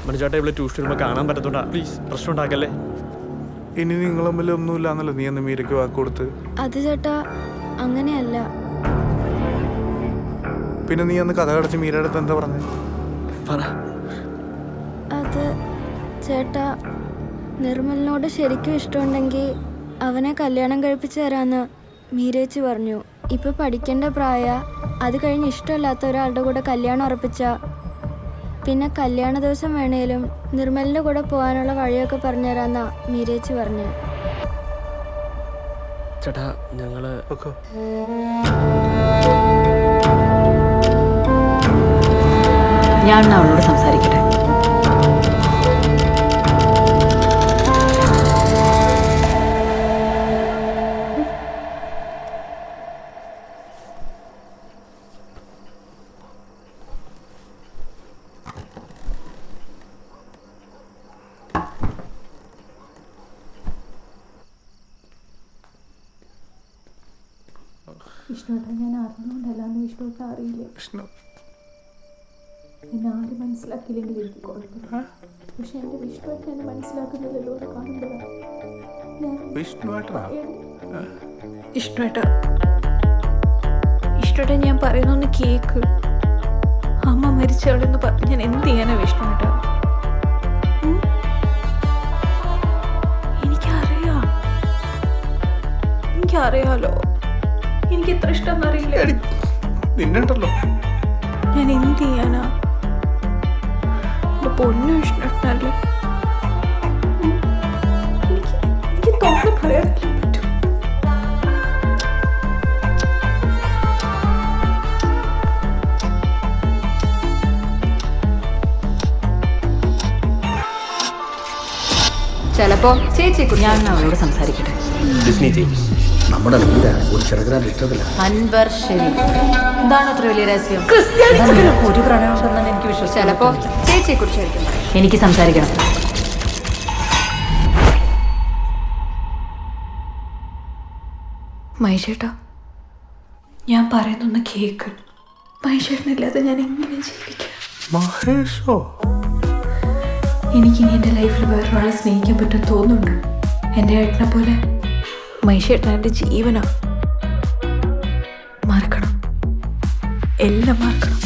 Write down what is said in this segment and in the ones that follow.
മനുചേട്ടാ ഇവിടെ ട്യൂഷൻ വരുമ്പോൾ കാണാൻ പറ്റത്തോണ്ടാ, പ്ലീസ് പ്രശ്നം ഉണ്ടാക്കല്ലേ. ഇനി നിങ്ങൾ തമ്മിൽ ഒന്നുമില്ലാന്നല്ലോ നീ അന്ന് മീരയ്ക്ക് വാക്ക് കൊടുത്ത്. അത് ചേട്ടാ അങ്ങനെയല്ല. പിന്നെ നീ അന്ന് കഥ കടച്ച് മീരയുടെ അടുത്ത് എന്താ പറഞ്ഞത്? പറ. അത് ചേട്ടാ നിർമ്മലിനോട് ശരിക്കും ഇഷ്ടമുണ്ടെങ്കിൽ അവനെ കല്യാണം കഴിപ്പിച്ച് തരാമെന്ന് മീരേച്ചി പറഞ്ഞു. ഇപ്പം പഠിക്കേണ്ട പ്രായ, അത് കഴിഞ്ഞ് ഇഷ്ടമില്ലാത്ത ഒരാളുടെ കൂടെ കല്യാണം ഉറപ്പിച്ച പിന്നെ കല്യാണ ദിവസം വേണേലും നിർമ്മലിൻ്റെ കൂടെ പോകാനുള്ള വഴിയൊക്കെ പറഞ്ഞു തരാമെന്നാ മീരേച്ചി പറഞ്ഞു. ചേട്ടാ ഞങ്ങള് ഞാൻ അവളോട് സംസാരിക്കട്ടെ. വിഷ്ണുവേട്ടൻ ഞാൻ അറിഞ്ഞുകൊണ്ടല്ലാന്ന് വിഷ്ണുവേട്ടൻ അറിയില്ലേ? എന്നെ ആരും മനസ്സിലാക്കിയില്ലെങ്കിൽ എനിക്ക് കുഴപ്പമില്ല. പക്ഷെ എൻ്റെ വിഷ്ണുവേട്ടൻ എന്നെ മനസ്സിലാക്കുന്നില്ലല്ലോ എന്ന് കാണുമ്പോഴാണ് വിഷ്ണുവേട്ടൻ ഞാൻ പറയുന്നൊന്ന് കേക്ക്. അമ്മ മരിച്ചവളെന്ന് പറഞ്ഞ് ഞാൻ എന്ത് ചെയ്യാനാ വിഷ്ണുവേട്ടാ? എനിക്കറിയാലോ എനിക്ക് എത്ര ഇഷ്ടം അറിയില്ല. നിന്നുണ്ടല്ലോ ഞാൻ എന്ത് ചെയ്യാനാ? എന്റെ പൊന്നു ഇഷ്ടല്ലേ. എനിക്ക് തോന്നുന്നു പറയാൻ പറ്റും. ചിലപ്പോ ഞാൻ അവളോട് സംസാരിക്കട്ടെ. നമ്മുടെ ഒരു ചെറുകിട ഇഷ്ടത്തില്ല. അൻവർ ഷെരീഫ് എന്താണ് അത്ര വലിയ രഹസ്യം? ഒരു പ്രണയം ഉണ്ടെന്നാണ് എനിക്ക് വിശ്വസിച്ചത്. ചിലപ്പോ ചേച്ചിയെ കുറിച്ചായിരിക്കും. എനിക്ക് സംസാരിക്കണം. മൈഷേട്ടാ ഞാൻ പറയുന്നൊന്ന് കേക്ക്. മൈഷേട്ടനില്ലാതെ ഞാൻ എങ്ങനെ ജീവിക്കാം? മഹേഷോ? എനിക്കിനി എൻ്റെ ലൈഫിൽ വേറൊരാളെ സ്നേഹിക്കാൻ പറ്റും തോന്നുന്നുണ്ട്. എൻ്റെ ഏട്ടനെ പോലെ മൈഷേട്ടൻ എൻ്റെ ജീവനാ. മറക്കണം, എല്ലാം മറക്കണം.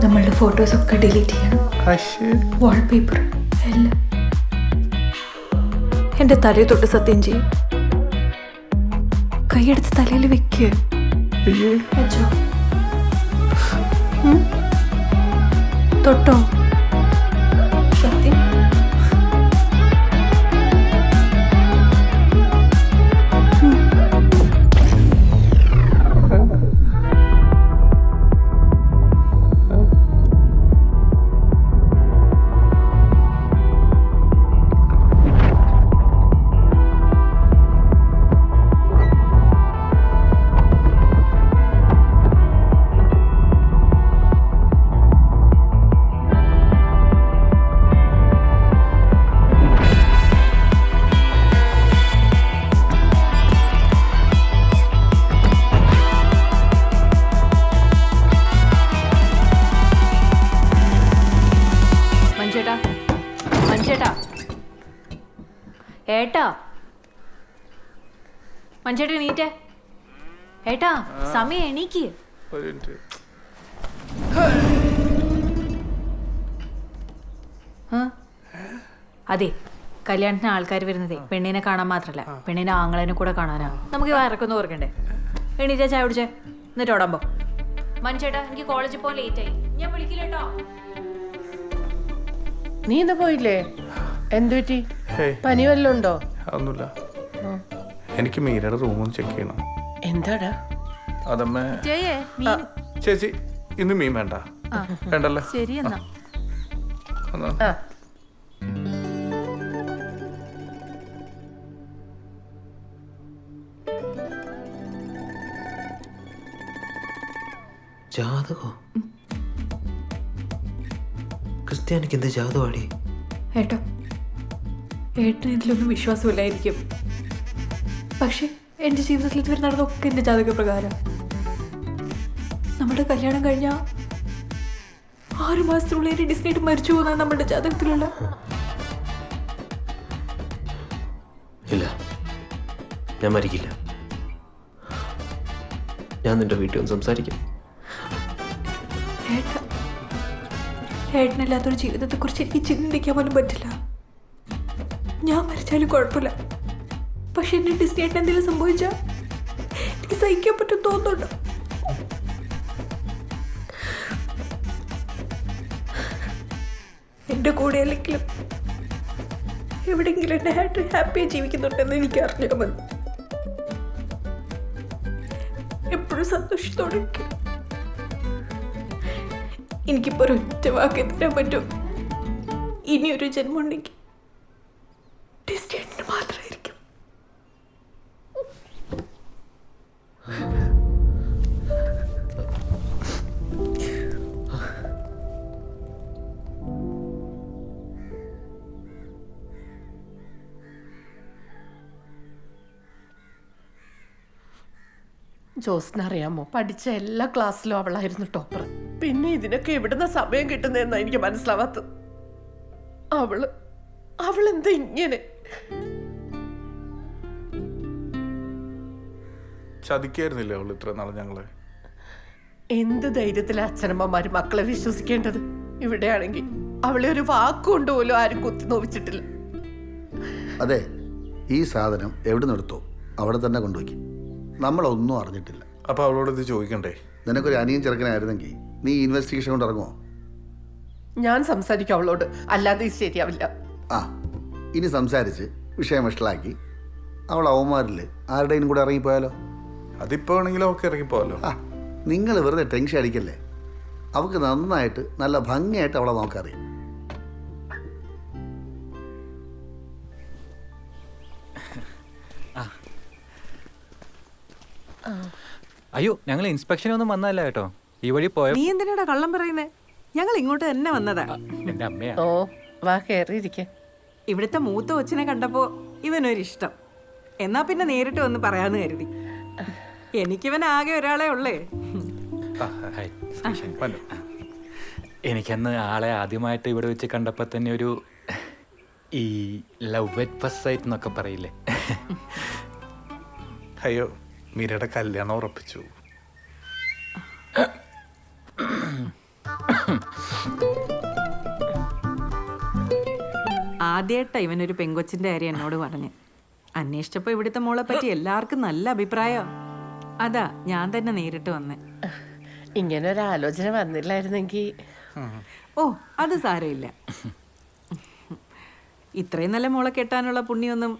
നമ്മളുടെ ഫോട്ടോസൊക്കെ ഡിലീറ്റ് ചെയ്യണം. വാൾപേപ്പർ എല്ലാം. എൻ്റെ തലയിൽ തൊട്ട് സത്യം ചെയ്യും. കൈയെടുത്ത് തലയിൽ വെക്കുക. തൊട്ടോ സത്യം. ഏട്ടാ മഞ്ചേട്ടൻ എണീറ്റേ. ഏട്ടാ സമയം എണീക്ക്. അതെ കല്യാണത്തിന് ആൾക്കാർ വരുന്നതേ പെണ്ണിനെ കാണാൻ മാത്രല്ല, പെണ്ണിനെ ആങ്ങളേനെ കൂടെ കാണാനാ. നമുക്ക് വയറൊക്കൊന്നും ഓർക്കണ്ടേ? എണീറ്റാ ചായ കുടിച്ചേ, എന്നിട്ട് ഓടാമ്പോ. മഞ്ചേട്ടാ എനിക്ക് കോളേജിൽ പോകാൻ ലേറ്റ് ആയി, ഞാൻ വിളിക്കില്ലേട്ടോ. നീ ഇന്ന് പോയില്ലേ? എന്തു പറ്റി? പനി വല്ലതും ഉണ്ടോ? ഒന്നുമില്ല. എനിക്ക് മീരയുടെ റൂമൊന്ന് ചെക്ക് ചെയ്യണം. എന്താടാ? അതമ്മേ ചേച്ചി ഇന്ന് മീൻ വേണ്ട. വേണ്ടല്ലോ. ശരി എന്നാ. ജാതകോ? ക്രിസ്ത്യാനിക്ക് എന്ത് ജാതകമാടി? ഏട്ടോ ഏട്ടന് ഇതിലൊന്നും വിശ്വാസമില്ലായിരിക്കും, പക്ഷെ എൻ്റെ ജീവിതത്തിൽ ഇതുവരെ നടന്നതൊക്കെ എൻ്റെ ജാതക പ്രകാരം. നമ്മളുടെ കല്യാണം കഴിഞ്ഞ 6 മാസത്തിനുള്ളിൽ ഡിസ്നിയായിട്ട് മരിച്ചു പോകുന്ന നമ്മുടെ ജാതകത്തിലുള്ള. ഇല്ല, ഞാൻ മരിക്കില്ല. ഞാൻ നിന്റെ വീട്ടിൽ ഒന്ന് സംസാരിക്കാം. ഏട്ടനില്ലാത്തൊരു ജീവിതത്തെക്കുറിച്ച് എനിക്ക് ചിന്തിക്കാൻ പോലും പറ്റില്ല. ഞാൻ മരിച്ചാലും കുഴപ്പമില്ല, പക്ഷെ എന്നെ ഡിസ്നിയായിട്ട് എന്തെങ്കിലും സംഭവിച്ചാൽ എനിക്ക് സഹിക്കാൻ പറ്റും തോന്നുന്നുണ്ടോ? എൻ്റെ കൂടെ അല്ലെങ്കിലും എവിടെയെങ്കിലും എൻ്റെ ഹാപ്പിയായി ജീവിക്കുന്നുണ്ടെന്ന് എനിക്ക് അറിഞ്ഞാൽ മതി. എപ്പോഴും സന്തോഷത്തോടെ ഇരിക്കും. എനിക്കിപ്പോൾ ഒരൊറ്റ വാക്ക് തരാൻ പറ്റും, ഇനിയൊരു ജന്മം ഉണ്ടെങ്കിൽ ഡിസ്റ്റേറ്റിന് മാത്രമായിരിക്കും. ജോസിന് അറിയാമോ, പഠിച്ച എല്ലാ ക്ലാസ്സിലും അവളായിരുന്നു ടോപ്പർ. പിന്നെ ഇതിനൊക്കെ എവിടുന്ന സമയം കിട്ടുന്നതെന്നാ എനിക്ക് മനസ്സിലാവാത്തത്. അവളെന്താ ഇങ്ങനെ? ചതിക്കായിരുന്നില്ലേ അവൾ ഇത്ര നാളെ ഞങ്ങളെ? എന്ത് ധൈര്യത്തിലെ അച്ഛനമ്മമാര് മക്കളെ വിശ്വസിക്കേണ്ടത്? ഇവിടെയാണെങ്കിൽ അവളെ ഒരു വാക്കുകൊണ്ട് പോലും ആരും കുത്തി നോവിച്ചിട്ടില്ല. അതെ, ഈ സാധനം എവിടെ നിന്ന് എടുത്തോ അവിടെ തന്നെ കൊണ്ടുപോയി. നമ്മളൊന്നും അറിഞ്ഞിട്ടില്ല. അപ്പോൾ അവളോട് ഇത് ചോദിക്കണ്ടേ? നിനക്കൊരു അനിയൻ ചെറുക്കനായിരുന്നെങ്കിൽ നീ ഇൻവെസ്റ്റിഗേഷൻ കൊണ്ട് ഇറങ്ങുമോ? ഞാൻ സംസാരിക്കും അവളോട്, അല്ലാതെ ഇത് ശരിയാവില്ല. ആ, ഇനി സംസാരിച്ച് വിഷയം വഷളാക്കി അവൾ അവന്മാരിൽ ആരുടെയും കൂടെ ഇറങ്ങിപ്പോയാലോ? അതിപ്പോൾ ആണെങ്കിലും ഒക്കെ ഇറങ്ങിപ്പോവല്ലോ. ആ, നിങ്ങൾ വെറുതെ ടെൻഷൻ അടിക്കല്ലേ. അവൾക്ക് നന്നായിട്ട് നല്ല ഭംഗിയായിട്ട് അവളെ നോക്കറിയാം. അയ്യോ, ഞങ്ങൾ ഇൻസ്പെക്ഷനൊന്നും വന്നതല്ല കേട്ടോ. ഈ വഴി പോയ നീ എന്തിനാടാ കള്ളം പറയുന്നേ? ഞങ്ങൾ ഇങ്ങോട്ട് തന്നെ വന്നതാ. എന്റെ അമ്മയാ. ഓ, വാ കയറിയിരിക്കെ. ഇവിടുത്തെ മൂത്ത കൊച്ചിനെ കണ്ടപ്പോ ഇവനൊരിഷ്ടം. എന്നാ പിന്നെ നേരിട്ട് വന്ന് പറയാന്ന് കരുതി. എനിക്കിവൻ ആകെ ഒരാളെ ഉള്ളേ. ഹായ്. എനിക്കന്ന് ആളെ ആദ്യമായിട്ട് ഇവിടെ വെച്ച് കണ്ടപ്പോൾ തന്നെ ഒരു ഈ ലവ് അറ്റ് ഫസ്റ്റ് സൈറ്റ് എന്നൊക്കെ പറയില്ലേ. അയ്യോ, മീരയുടെ കല്യാണം ഉറപ്പിച്ചു. ആദ്യമായിട്ടാ ഇവനൊരു പെങ്കൊച്ചിന്റെ കാര്യം എന്നോട് പറഞ്ഞ്. അന്വേഷിച്ചപ്പോ ഇവിടുത്തെ മോളെ പറ്റി എല്ലാവർക്കും നല്ല അഭിപ്രായം. അതാ ഞാൻ തന്നെ നേരിട്ട് വന്നേ. ഇങ്ങനെ ഒരു ആലോചന വന്നില്ലായിരുന്നെങ്കിൽ. ഓ, അത് സാരമില്ല. ഇത്രയും നല്ല മോളെ കെട്ടാനുള്ള പുണ്യൊന്നും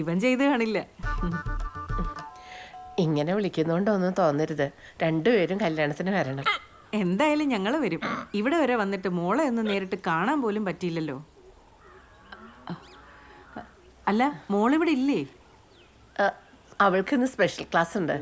ഇവൻ ചെയ്ത് കാണില്ല. ഇങ്ങനെ വിളിക്കുന്നോണ്ടൊന്നും തോന്നരുത്. രണ്ടുപേരും കല്യാണത്തിന് വരണം. എന്തായാലും ഞങ്ങൾ വരും. ഇവിടെ വരെ വന്നിട്ട് മോളെ ഒന്ന് നേരിട്ട് കാണാൻ പോലും പറ്റിയില്ലല്ലോ. അല്ല, മോളിവിടെ ഇല്ലേ? അവൾക്കിന്ന് സ്പെഷ്യൽ ക്ലാസ് ഉണ്ട്.